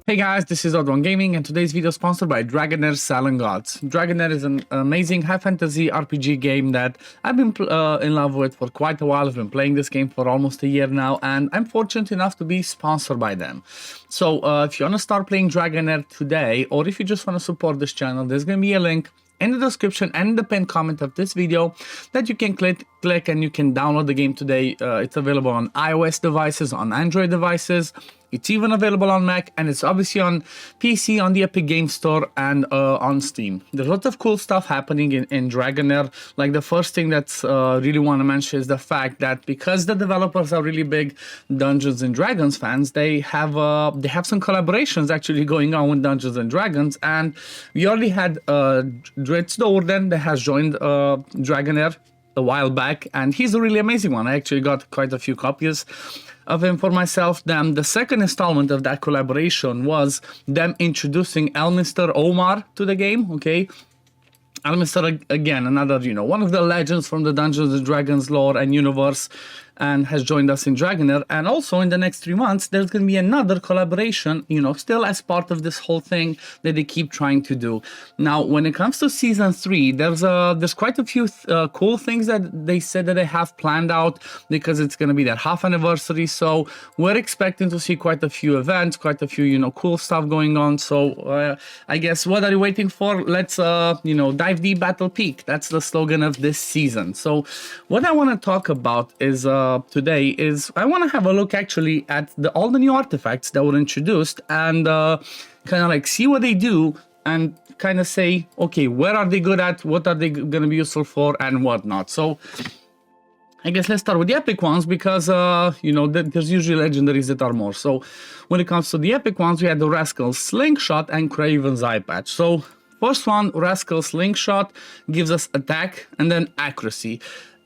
Hey guys, this is OddOneGaming and today's video is sponsored by Dragonheir Silent Gods. Dragonheir is an amazing high fantasy RPG game that I've been in love with for quite a while. I've been playing this game for almost a year now and I'm fortunate enough to be sponsored by them. So if you want to start playing Dragonheir today, or if you just want to support this channel, there's going to be a link in the description and in the pinned comment of this video that you can click and you can download the game today. It's available on iOS devices, on Android devices. It's even available on Mac, and it's obviously on PC, on the Epic Games Store, and on Steam. There's lots of cool stuff happening in Dragonheir. Like the first thing that's really want to mention is the fact that because the developers are really big Dungeons and Dragons fans, they have some collaborations actually going on with Dungeons and Dragons, and we already had Dritz the Orden that has joined Dragonheir a while back, and he's a really amazing one. I actually got quite a few copies of him for myself. Then the second installment of that collaboration was them introducing Elminster Omar to the game. Okay, Elminster, again, another, one of the legends from the Dungeons and Dragons lore and universe, and has joined us in Dragonheir. And also in the next 3 months, there's going to be another collaboration, still as part of this whole thing that they keep trying to do. Now, when it comes to Season 3, there's quite a few cool things that they said that they have planned out, because it's going to be their half anniversary. So we're expecting to see quite a few events, quite a few, cool stuff going on. So I guess, what are you waiting for? Let's, dive deep, battle peak. That's the slogan of this season. So what I want to talk about is today is I want to have a look actually at all the new artifacts that were introduced, and kind of like see what they do and kind of say, okay, where are they good at, what are they going to be useful for, and whatnot. So I guess let's start with the epic ones, because there's usually legendaries that are more. So when it comes to the epic ones, we had the Rascal's Slingshot and Craven's Eye Patch. So first one, Rascal's Slingshot, gives us attack and then accuracy.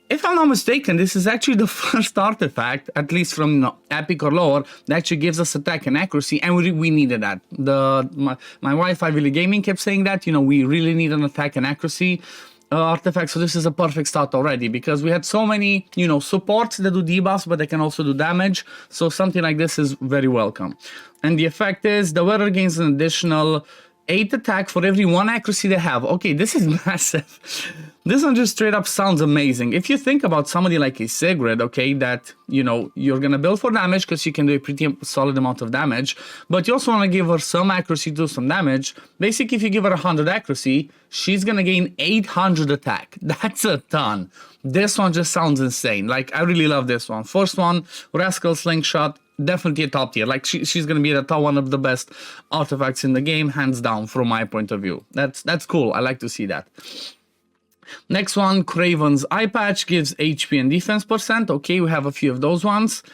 If I'm not mistaken, this is actually the first artifact, at least from epic or lore, that actually gives us attack and accuracy, and we needed that. My wife, OddOneGaming, kept saying that, we really need an attack and accuracy artifact. So this is a perfect start already, because we had so many, supports that do debuffs, but they can also do damage. So something like this is very welcome. And the effect is the wearer gains an additional 8 attack for every 1 accuracy they have. Okay, this is massive. This one just straight up sounds amazing. If you think about somebody like a Sigrid, okay, that, you're gonna build for damage because she can do a pretty solid amount of damage, but you also want to give her some accuracy to do some damage. Basically, if you give her 100 accuracy, she's gonna gain 800 attack. That's a ton. This one just sounds insane. Like, I really love this one. First one, Rascal Slingshot, definitely a top tier. Like, she's gonna be the top one of the best artifacts in the game, hands down, from my point of view. That's cool. I like to see that. Next one, Craven's Eye Patch, gives HP and defense %. Okay, we have a few of those ones.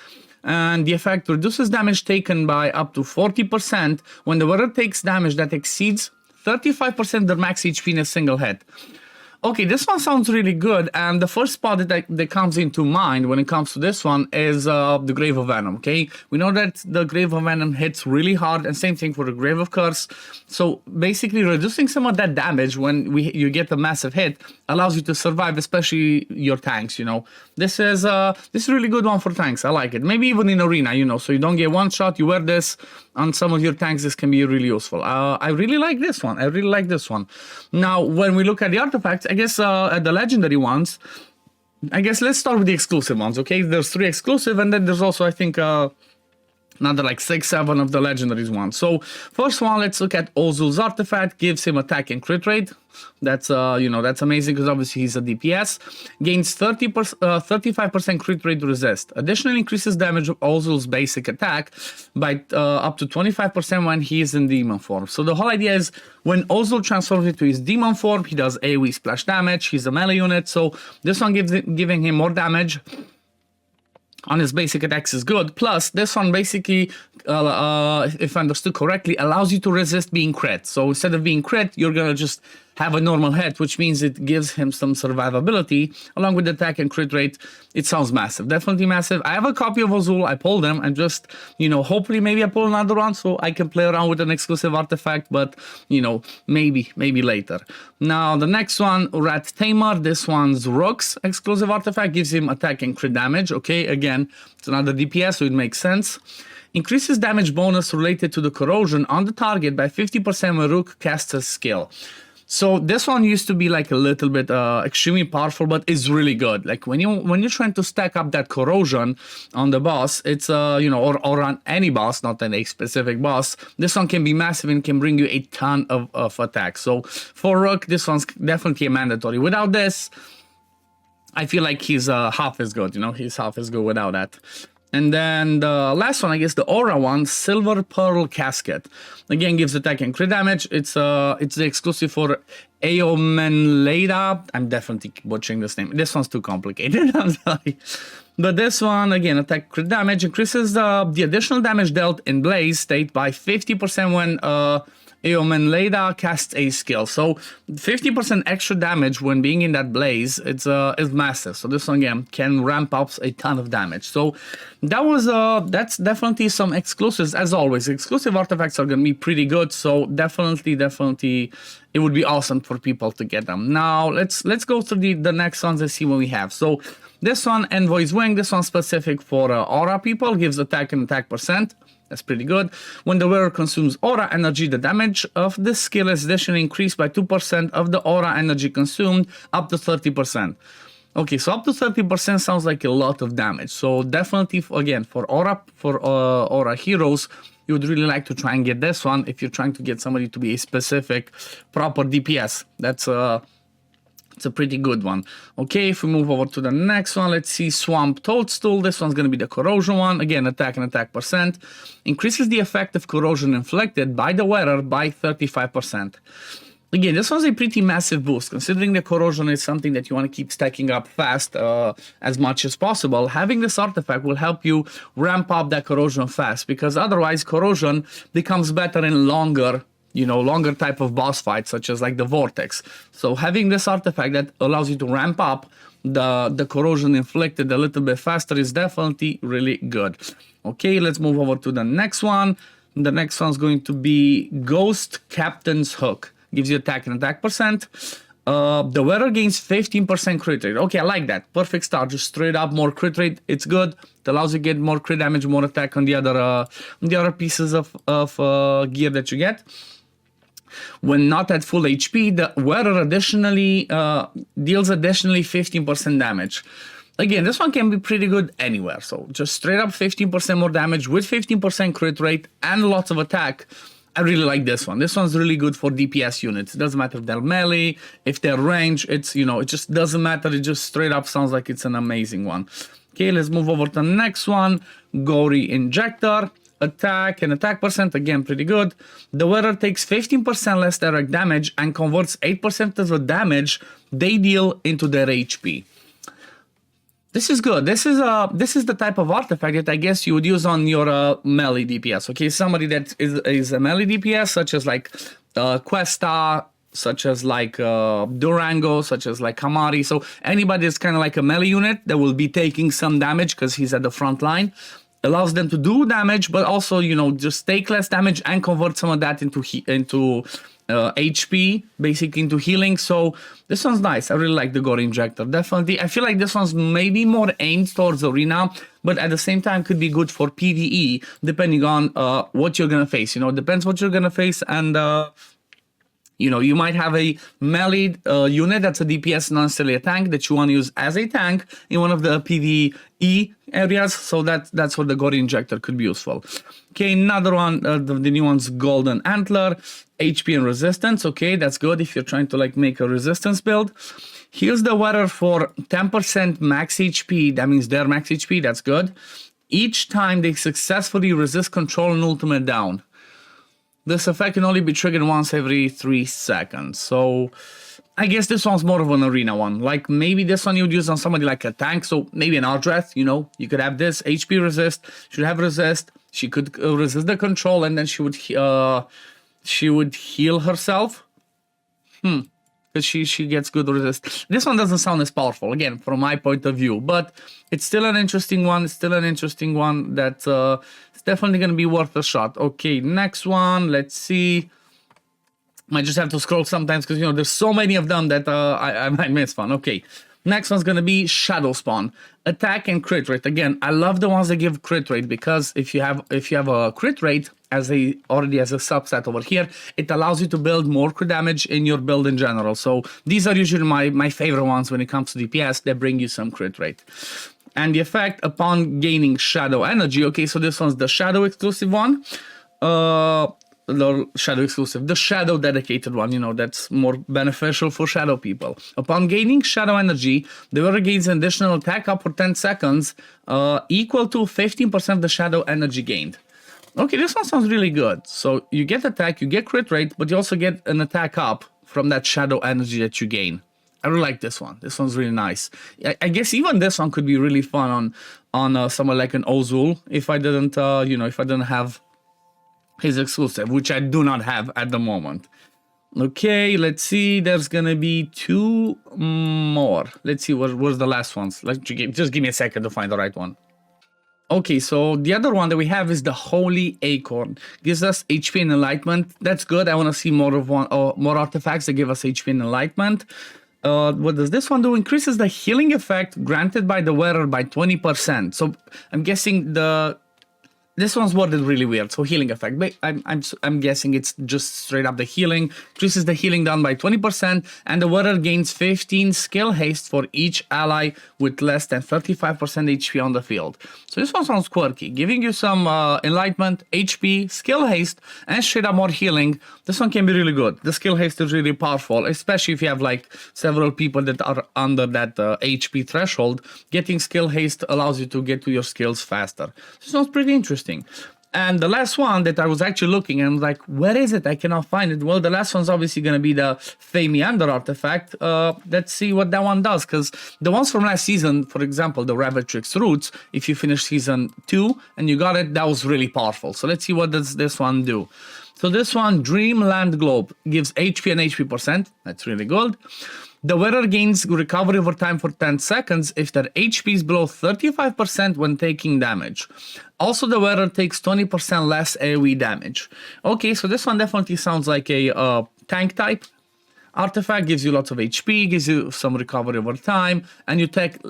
And the effect reduces damage taken by up to 40% when the wearer takes damage that exceeds 35% their max HP in a single hit. Okay, this one sounds really good, and the first spot that comes into mind when it comes to this one is the Grave of Venom, okay? We know that the Grave of Venom hits really hard, and same thing for the Grave of Curse. So basically, reducing some of that damage when you get a massive hit allows you to survive, especially your tanks, This is a really good one for tanks. I like it. Maybe even in arena, so you don't get one shot, you wear this on some of your tanks. This can be really useful. I really like this one. Now, when we look at the artifacts, I guess at the legendary ones, I guess let's start with the exclusive ones, okay? There's 3 exclusive, and then there's also, I think, another like 6, 7 of the legendaries ones. So first one, let's look at Ozul's artifact. Gives him attack and crit rate. That's that's amazing, because obviously he's a DPS. Gains 35% crit rate resist. Additionally, increases damage of Ozul's basic attack by up to 25% when he is in demon form. So the whole idea is, when Ozul transforms into his demon form, he does AoE splash damage. He's a melee unit, so this one giving him more damage on his basic attacks is good. Plus, this one basically, if I understood correctly, allows you to resist being crit. So instead of being crit, you're gonna just have a normal hit, which means it gives him some survivability along with the attack and crit rate. It sounds massive, definitely massive. I have a copy of Ozul. I pulled them, and just, hopefully maybe I pull another one so I can play around with an exclusive artifact, but, maybe later. Now, the next one, Rat Tamer. This one's Rook's exclusive artifact, gives him attack and crit damage. Okay, again, it's another DPS, so it makes sense. Increases damage bonus related to the corrosion on the target by 50% when Rook casts a skill. So this one used to be like a little bit extremely powerful, but it's really good. Like when you're trying to stack up that corrosion on the boss, it's or on any boss, not any specific boss. This one can be massive and can bring you a ton of attacks. So for Rook, this one's definitely a mandatory. Without this, I feel like he's half as good. He's half as good without that. And then the last one, I guess the Aura one, Silver Pearl Casket. Again, gives attack and crit damage. It's the exclusive for Aomenleda. I'm definitely butchering this name. This one's too complicated, I'm sorry. But this one, again, attack crit damage, increases the additional damage dealt in Blaze state by 50% when Aomenleda casts a skill. So 50% extra damage when being in that Blaze, is massive. So this one again can ramp up a ton of damage. So that's definitely some exclusives. As always, exclusive artifacts are gonna be pretty good. So definitely, it would be awesome for people to get them. Now let's go through the next ones and see what we have. So this one, Envoy's Wing. This one specific for Aura people, gives attack and attack percent. That's pretty good. When the wearer consumes aura energy, the damage of this skill is additionally increased by 2% of the aura energy consumed, up to 30%. Okay, so up to 30% sounds like a lot of damage. So definitely, again, for aura heroes, you would really like to try and get this one if you're trying to get somebody to be a specific proper DPS. It's a pretty good one. Okay, if we move over to the next one, let's see Swamp Toadstool. This one's going to be the corrosion one. Again, attack and attack percent. Increases the effect of corrosion inflicted by the wearer by 35%. Again, this one's a pretty massive boost. Considering the corrosion is something that you want to keep stacking up fast as much as possible, having this artifact will help you ramp up that corrosion fast, because otherwise corrosion becomes better in longer type of boss fights, such as like the Vortex. So having this artifact that allows you to ramp up the corrosion inflicted a little bit faster is definitely really good. Okay, let's move over to the next one. The next one's going to be Ghost Captain's Hook. Gives you attack and attack percent. The wearer gains 15% crit rate. Okay, I like that. Perfect start. Just straight up more crit rate. It's good. It allows you to get more crit damage, more attack on the other pieces of gear that you get. When not at full HP, the wearer additionally deals 15% damage. Again, this one can be pretty good anywhere. So just straight up 15% more damage with 15% crit rate and lots of attack. I really like this one. This one's really good for DPS units. It doesn't matter if they're melee, if they're range. It just doesn't matter. It just straight up sounds like it's an amazing one. Okay, let's move over to the next one. Gory Injector. Attack and attack percent, again, pretty good. The wearer takes 15% less direct damage and converts 8% of the damage they deal into their HP. This is good. This is the type of artifact that I guess you would use on your melee DPS. Okay, somebody that is a melee DPS, such as like Questa, such as like Durango, such as like Kamari. So anybody that's kind of like a melee unit that will be taking some damage because he's at the front line. Allows them to do damage, but also, just take less damage and convert some of that into HP, basically into healing. So this one's nice. I really like the Gory Injector. Definitely. I feel like this one's maybe more aimed towards Arena, but at the same time could be good for PvE, depending on what you're going to face. It depends what you're going to face, and you might have a melee unit that's a DPS, not necessarily a tank, that you want to use as a tank in one of the PvE areas. So that's where the Gory Injector could be useful. Okay, another one, the new one's Golden Antler, HP and resistance. Okay, that's good if you're trying to like make a resistance build. Heals the wearer for 10% max HP. That means their max HP. That's good. Each time they successfully resist control and ultimate down. This effect can only be triggered once every 3 seconds. So I guess this one's more of an arena one. Like maybe this one you would use on somebody like a tank. So maybe an Ardreth, you could have this HP resist. Should have resist. She could resist the control, and then she would heal herself. Because she gets good resist. This one doesn't sound as powerful, again, from my point of view, but it's still an interesting one. It's still an interesting one that it's definitely going to be worth a shot. Okay, next one. Let's see. Might just have to scroll sometimes because, there's so many of them that I might miss one. Okay, Next one's gonna be Shadow Spawn. Attack and crit rate. Again, I love the ones that give crit rate because if you have a crit rate already as a subset over here, it allows you to build more crit damage in your build in general. So these are usually my favorite ones when it comes to DPS. They bring you some crit rate. And the effect upon gaining Shadow Energy. Okay, so this one's the Shadow exclusive one. The Shadow exclusive, the Shadow dedicated one, you know, that's more beneficial for Shadow people. Upon gaining Shadow Energy, the wearer gains an additional attack up for 10 seconds, equal to 15% of the Shadow Energy gained. Okay, this one sounds really good. So you get attack, you get crit rate, but you also get an attack up from that Shadow Energy that you gain. I really like this one. This one's really nice. I guess even this one could be really fun on someone like an Ozul if I didn't, if I didn't have his exclusive, which I do not have at the moment. Okay, let's see. There's gonna be 2 more. Let's see, where's the last ones? Just give me a second to find the right one. Okay, so the other one that we have is the Holy Acorn. Gives us HP and Enlightenment. That's good. I want to see more artifacts that give us HP and Enlightenment. What does this one do? Increases the healing effect granted by the wearer by 20%. So I'm guessing this one's worded really weird. So healing effect, but I'm guessing it's just straight up the healing. Increases the healing down by 20%, and the wearer gains 15 skill haste for each ally with less than 35% HP on the field. So this one sounds quirky, giving you some enlightenment, HP, skill haste, and straight up more healing. This one can be really good. The skill haste is really powerful, especially if you have like several people that are under that HP threshold. Getting skill haste allows you to get to your skills faster. This sounds pretty interesting. And the last one that I was actually looking and like, where is it? I cannot find it. Well, the last one's obviously going to be the Famiander artifact. Let's see what that one does, because the ones from last season, for example, the Ravatrix Roots, if you finish season 2 and you got it, that was really powerful. So let's see what does this one do. So this one, Dreamland Globe, gives HP and HP %. That's really good. The wearer gains recovery over time for 10 seconds if their HP is below 35% when taking damage. Also, the wearer takes 20% less AoE damage. Okay, so this one definitely sounds like a tank type artifact. Gives you lots of HP, gives you some recovery over time, and you take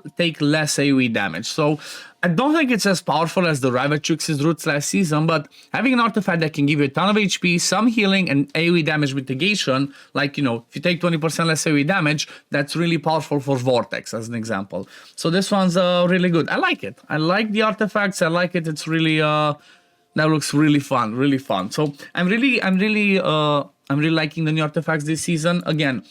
less AoE damage. So I don't think it's as powerful as the Ravatrix's Roots last season, but having an artifact that can give you a ton of HP, some healing, and AoE damage mitigation, like, you know, if you take 20% less AoE damage, that's really powerful for Vortex, as an example. So this one's really good. I like it. I like the artifacts. I like it. It's really, that looks really fun, really fun. So I'm really liking the new artifacts this season. Again,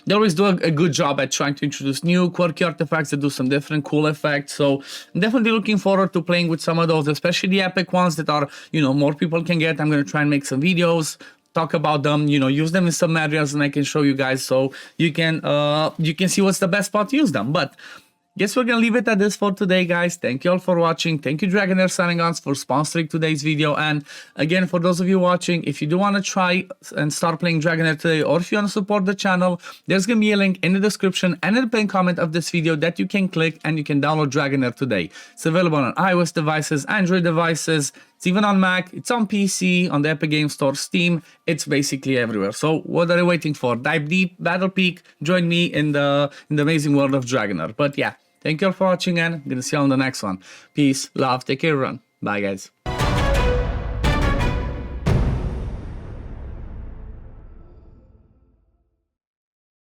they always do a good job at trying to introduce new quirky artifacts that do some different cool effects. So I'm definitely looking forward to playing with some of those, especially the epic ones that are, you know, more people can get. I'm going to try and make some videos, talk about them, you know, use them in some areas, and I can show you guys so you can see what's the best spot to use them. But guess we're gonna leave it at this for today, guys. Thank you all for watching. Thank you, Dragonheir signing on for sponsoring today's video. And again, for those of you watching, if you do want to try and start playing Dragonheir today, or if you want to support the channel, there's gonna be a link in the description and in the pinned comment of this video that you can click and you can download Dragonheir today. It's available on iOS devices, Android devices. It's even on Mac. It's on PC, on the Epic Games Store, Steam. It's basically everywhere. So what are you waiting for? Dive deep, battle peak. Join me in the amazing world of Dragonheir. But yeah. Thank you all for watching, and I'm going to see you on the next one. Peace, love, take care, everyone. Bye, guys.